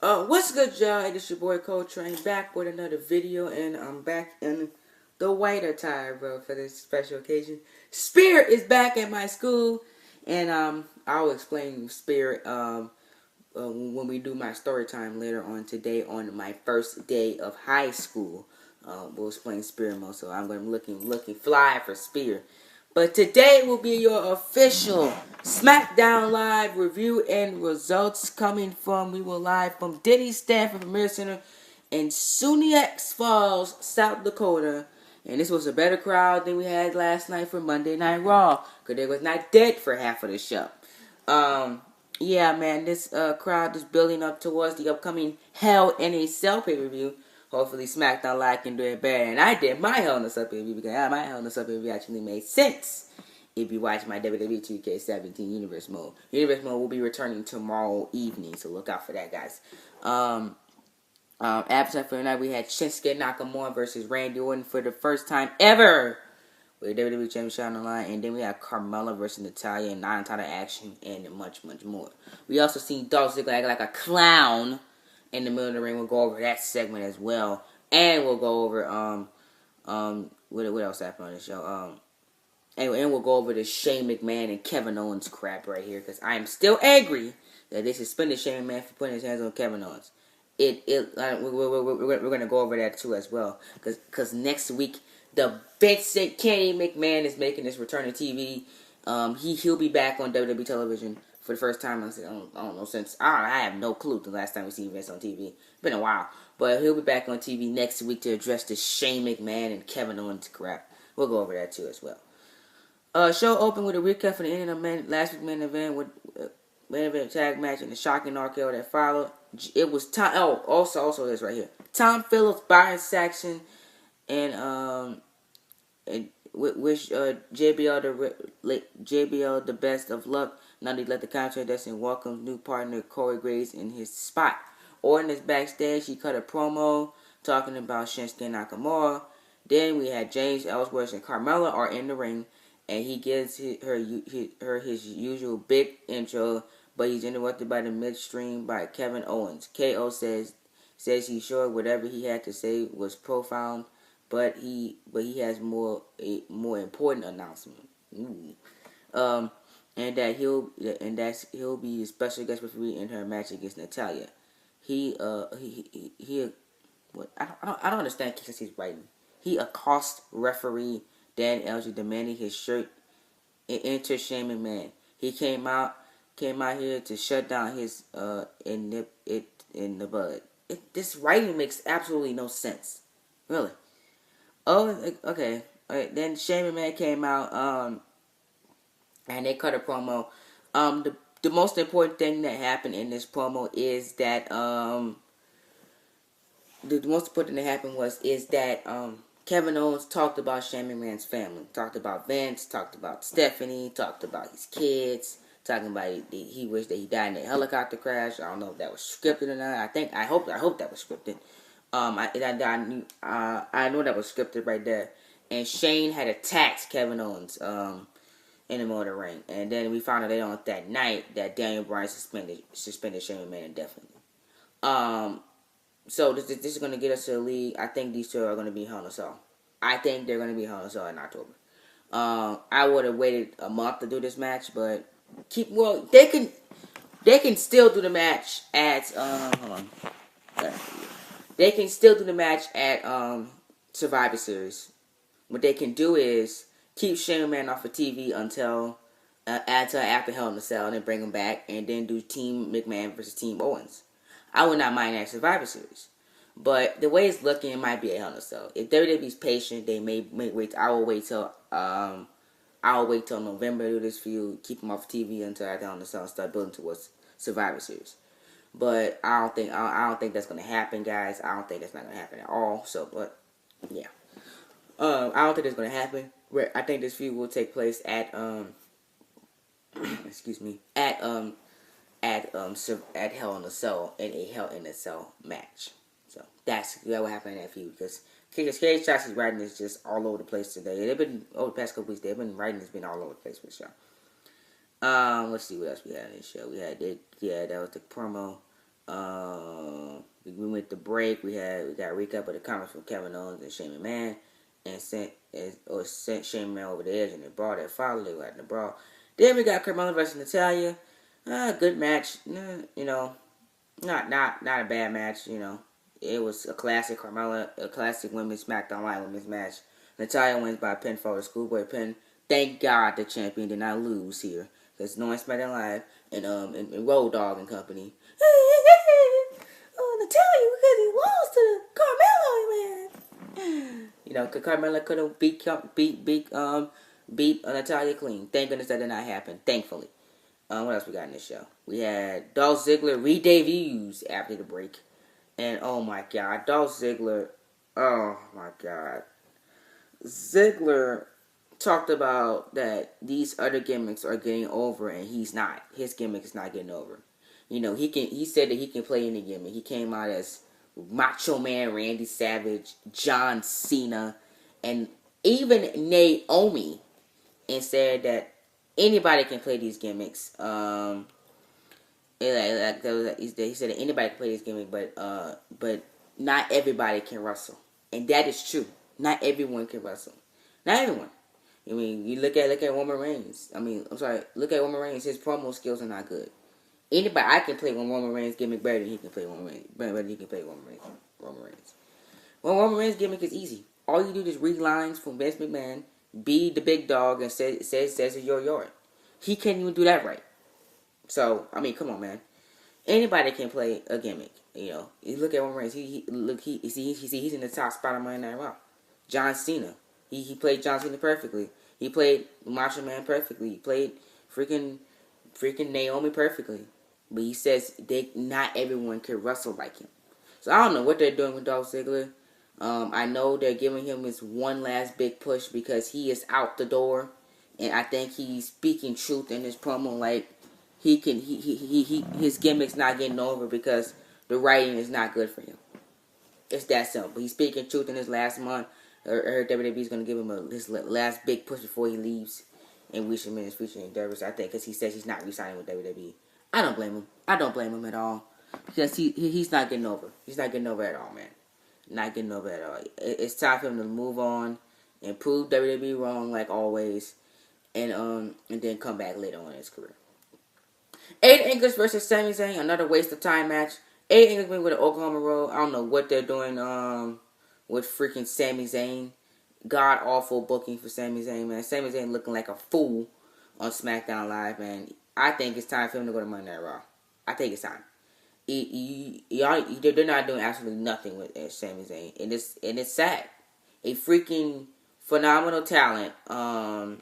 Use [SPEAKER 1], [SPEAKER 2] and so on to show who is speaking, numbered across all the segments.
[SPEAKER 1] What's good, y'all? It's your boy Coltrane back with another video, and I'm back in the white attire, bro, for this special occasion. Spirit is back at my school, and I'll explain Spirit when we do my story time later on today on my first day of high school. We'll explain Spirit mode, so I'm going to be looking fly for Spirit. But today will be your official SmackDown Live review and results coming from, we will live from Denny Stanford Premier Center in Suniac Falls, South Dakota. And this was a better crowd than we had last night for Monday Night Raw, because they was not dead for half of the show. Yeah, man, this crowd is building up towards the upcoming Hell in a Cell pay-per-view. Hopefully SmackDown Live can do it better. And I did my Hell in a Cell pay-per-view because my Hell in a Cell pay-per-view actually made sense if you watch my WWE 2K17 Universe Mode. Universe Mode will be returning tomorrow evening, so look out for that, guys. After for the night, we had Shinsuke Nakamura versus Randy Orton for the first time ever with the WWE Championship on the line, and then we had Carmella versus Natalya and non-title action, and much, much more. We also seen Dolph Ziggler act like a clown in the middle of the ring. We'll go over that segment as well, and we'll go over what else happened on the show? Anyway, and we'll go over the Shane McMahon and Kevin Owens crap right here, because I am still angry that they suspended Shane McMahon for putting his hands on Kevin Owens. We're gonna go over that too as well, because next week the Vince Kenny McMahon is making his return to TV. He'll be back on WWE television for the first time. I don't know, since I have no clue the last time we seen Vince on TV. It's been a while, but he'll be back on TV next week to address the Shane McMahon and Kevin Owens crap. We'll go over that too as well. Show opened with a recap for the ending of last week's main event with main event tag match and the shocking RKO that followed. It was Tom. Oh, also this right here. Tom Phillips, Byron Saxon, and wish JBL the best of luck. Now they let the contract that's in welcome new partner Corey Graves in his spot. Orton is backstage. He cut a promo talking about Shinsuke Nakamura. Then we had James Ellsworth and Carmella are in the ring, and he gives her his usual big intro, but he's interrupted by the midstream by Kevin Owens. KO says he's sure whatever he had to say was profound, but he has a more important announcement. And that he'll be a special guest referee in her match against Natalya. What I don't understand since he's writing. He accosts referee Dan Elgin demanding his shirt and enter Shane McMahon. He came out here to shut down his and nip it in the bud. This writing makes absolutely no sense. Really. Oh, okay. Alright, then Shane McMahon came out and they cut a promo. The most important thing that happened in this promo is that the most important thing that happened is that Kevin Owens talked about Shane McMahon's family. Talked about Vince, talked about Stephanie, talked about his kids, talking about he wished that he died in a helicopter crash. I don't know if that was scripted or not. I hope that was scripted. I know that was scripted right there. And Shane had attacked Kevin Owens in the middle of the ring. And then we found out later on that night that Daniel Bryan suspended Shane McMahon indefinitely. So this is going to get us to the league. I think these two are going to be Hell in a Cell. I think they're going to be Hell in a Cell in October. I would have waited a month to do this match, but they can still do the match at hold on. They can still do the match at Survivor Series. What they can do is keep Shane McMahon off of TV until after Hell in a Cell, and then bring him back, and then do Team McMahon versus Team Owens. I would not mind that Survivor Series. But the way it's looking, it might be a Hell in a Cell. If WWE's patient, they may wait. I will wait till November to do this feud. Keep them off TV until after Hell in a Cell and start building towards Survivor Series. But I don't think that's gonna happen, guys. I don't think that's not gonna happen at all. So, but yeah, I don't think that's gonna happen. I think this feud will take place at excuse me, at Hell in a Cell in a Hell in a Cell match. So that will happen in that feud, because Cage Josh's writing is just all over the place today. They've been over the past couple weeks. Writing has been all over the place with the show. Let's see what else we had in this show. That was the promo. We went to break. We got a recap of the comments from Kevin Owens and Shane McMahon, and sent Shane McMahon over the edge, and they brought that followed. They got in the brawl. Then we got Carmella versus Natalia. Good match. You know, not a bad match. You know, it was a classic Carmella, a classic women's SmackDown Live women's match. Natalia wins by pinfall, the schoolboy pin. Thank God the champion did not lose here, because no one SmackDown Live and Road Dogg and company. Natalia, because he lost to Carmelo, man. You know, cause Carmella could have beat Natalia clean. Thank goodness that did not happen. Thankfully. What else we got in this show? We had Dolph Ziggler re-debuts after the break, and oh my God, Dolph Ziggler. Oh my God, Ziggler talked about that these other gimmicks are getting over, and he's not. His gimmick is not getting over. You know, he said that he can play any gimmick. He came out as Macho Man Randy Savage, John Cena, and even Naomi, and said that anybody can play these gimmicks. He said that anybody can play this gimmick, but not everybody can wrestle, and that is true. Not everyone can wrestle. Not everyone. I mean, you look at Roman Reigns. Look at Roman Reigns. His promo skills are not good. Anybody, I can play Roman Reigns gimmick better than he can play Roman Reigns. Better than he can play Roman Reigns. Well, Roman Reigns gimmick is easy. All you do is read lines from Vince McMahon, be the big dog, and says it's your yard. He can't even do that right. So, I mean, come on, man. Anybody can play a gimmick. You know, you look at Roman Reigns. He's in the top spot of Monday Night Raw. John Cena. He played John Cena perfectly. He played Macho Man perfectly. He played freaking Naomi perfectly. But he says not everyone can wrestle like him. So I don't know what they're doing with Dolph Ziggler. I know they're giving him his one last big push because he is out the door, and I think he's speaking truth in his promo. Like his gimmick's not getting over because the writing is not good for him. It's that simple. He's speaking truth in his last month. I heard WWE's going to give him his last big push before he leaves and reach him in his future endeavors. I think because he says he's not re-signing with WWE. I don't blame him. I don't blame him at all because he's not getting over. He's not getting over at all, man. Not getting over at all. It's time for him to move on and prove WWE wrong like always, and then come back later on in his career. Aiden English versus Sami Zayn, another waste of time match. Aiden English went with an Oklahoma Road. I don't know what they're doing with freaking Sami Zayn. God awful booking for Sami Zayn, man. Sami Zayn looking like a fool on SmackDown Live, man. I think it's time for him to go to Monday Night Raw. I think it's time. They're not doing absolutely nothing with Sami Zayn, and it's sad. A freaking phenomenal talent. A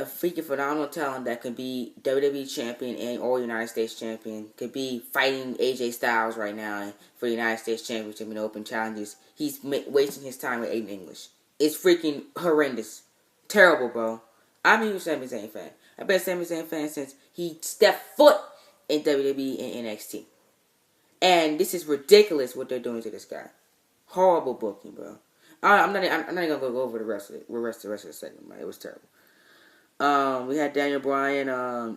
[SPEAKER 1] freaking phenomenal talent that could be WWE champion and or United States champion, could be fighting AJ Styles right now for the United States championship in open challenges. He's wasting his time with Aiden English. It's freaking horrendous. Terrible, bro. I'm a huge Sami Zayn fan. I've been a Sami Zayn fan since he stepped foot in WWE and NXT. And this is ridiculous what they're doing to this guy. Horrible booking, bro. I'm not even gonna go over the rest of the segment, man. It was terrible. We had Daniel Bryan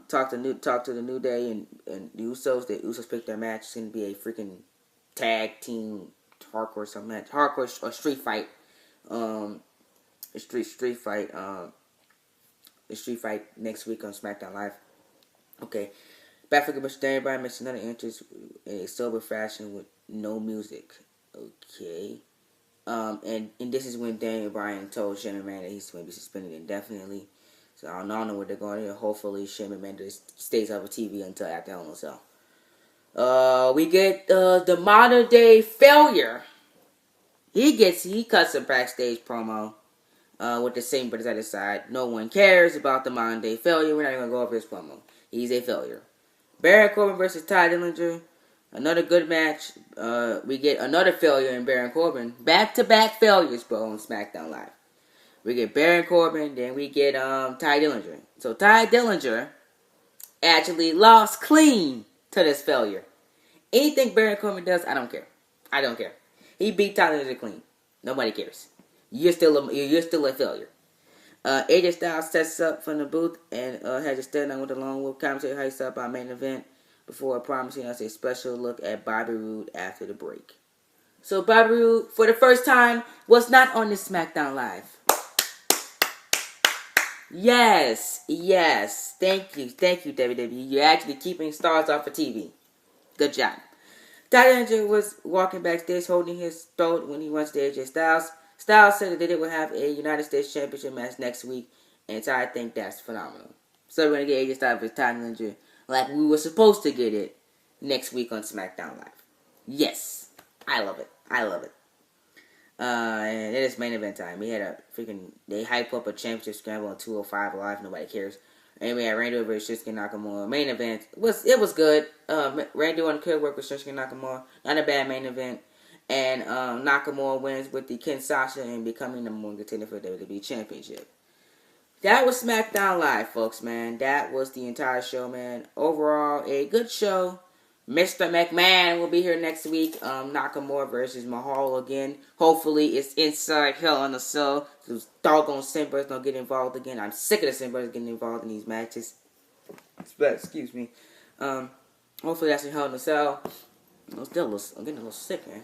[SPEAKER 1] talk to the New Day and the Usos. The Usos picked their match. It's gonna be a freaking tag team hardcore something match, hardcore or street fight. The street fight next week on SmackDown Live. Okay, back for Mr. Daniel Bryan makes another entrance in a sober fashion with no music. Okay, and this is when Daniel Bryan told Shane McMahon that he's going to be suspended indefinitely. So I don't know where they're going here. Hopefully, Shane McMahon just stays off of TV until after Hell in a Cell. We get the modern day failure. He cuts a backstage promo with the same brothers at his side. No one cares about the modern day failure. We're not even gonna go over his promo. He's a failure. Baron Corbin versus Ty Dillinger. Another good match. We get another failure in Baron Corbin. Back-to-back failures, bro, on SmackDown Live. We get Baron Corbin, then we get Ty Dillinger. So Ty Dillinger actually lost clean to this failure. Anything Baron Corbin does, I don't care. I don't care. He beat Ty Dillinger clean. Nobody cares. You're still a failure. AJ Styles sets up from the booth and has a stand on with the long whip commentary hypes up our main event. before promising us a special look at Bobby Roode after the break. So Bobby Roode, for the first time, was not on this SmackDown Live. Yes. Thank you, WWE. You're actually keeping stars off of TV. Good job. Titan Ninja was walking backstage holding his throat when he went to AJ Styles. Styles said that they will have a United States Championship match next week, and so I think that's phenomenal. So we're going to get AJ Styles vs. Titan Ninja like we were supposed to get it next week on SmackDown Live. Yes. I love it. And it is main event time. We had they hype up a championship scramble on 205 Live. Nobody cares. And we had Randy Orton versus Shinsuke Nakamura. Main event was good. Randy Orton could work with Shinsuke Nakamura. Not a bad main event. And Nakamura wins with the Kinshasa and becoming the number one contender for the WWE Championship. That was SmackDown Live, folks, man. That was the entire show, man. Overall, a good show. Mr. McMahon will be here next week. Nakamura versus Mahal again. Hopefully, it's inside Hell in a Cell. Those doggone Simbers don't get involved again. I'm sick of the Simbers getting involved in these matches. Excuse me. Hopefully, that's in Hell in a Cell. I'm getting a little sick, man.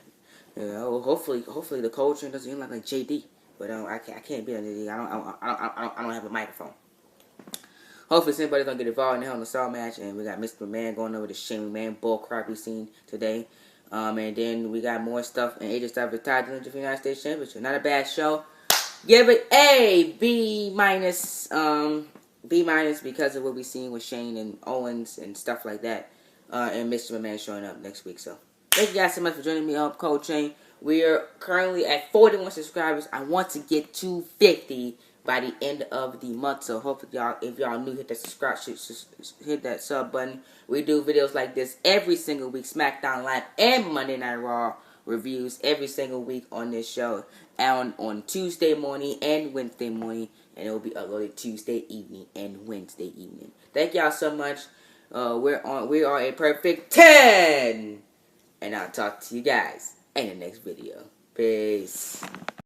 [SPEAKER 1] Hopefully the coaching doesn't look like JD. But I can't be on JD. I don't have a microphone. Hopefully somebody don't get involved in the Hell in a Cell match. And we got Mr. McMahon going over the Shane McMahon bullcrap we seen today. And then we got more stuff. And AJ Styles retired to the United States Championship. Not a bad show. Give it a B minus. B minus because of what we seen with Shane and Owens and stuff like that. And Mr. McMahon showing up next week. So thank you guys so much for joining me on Cold Chain. We are currently at 41 subscribers. I want to get to 50 by the end of the month. So hopefully y'all, if y'all new, hit that subscribe, hit that sub button. We do videos like this every single week. SmackDown Live and Monday Night Raw reviews every single week on this show. And on Tuesday morning and Wednesday morning. And it will be uploaded Tuesday evening and Wednesday evening. Thank y'all so much. We are a perfect 10. And I'll talk to you guys in the next video. Peace.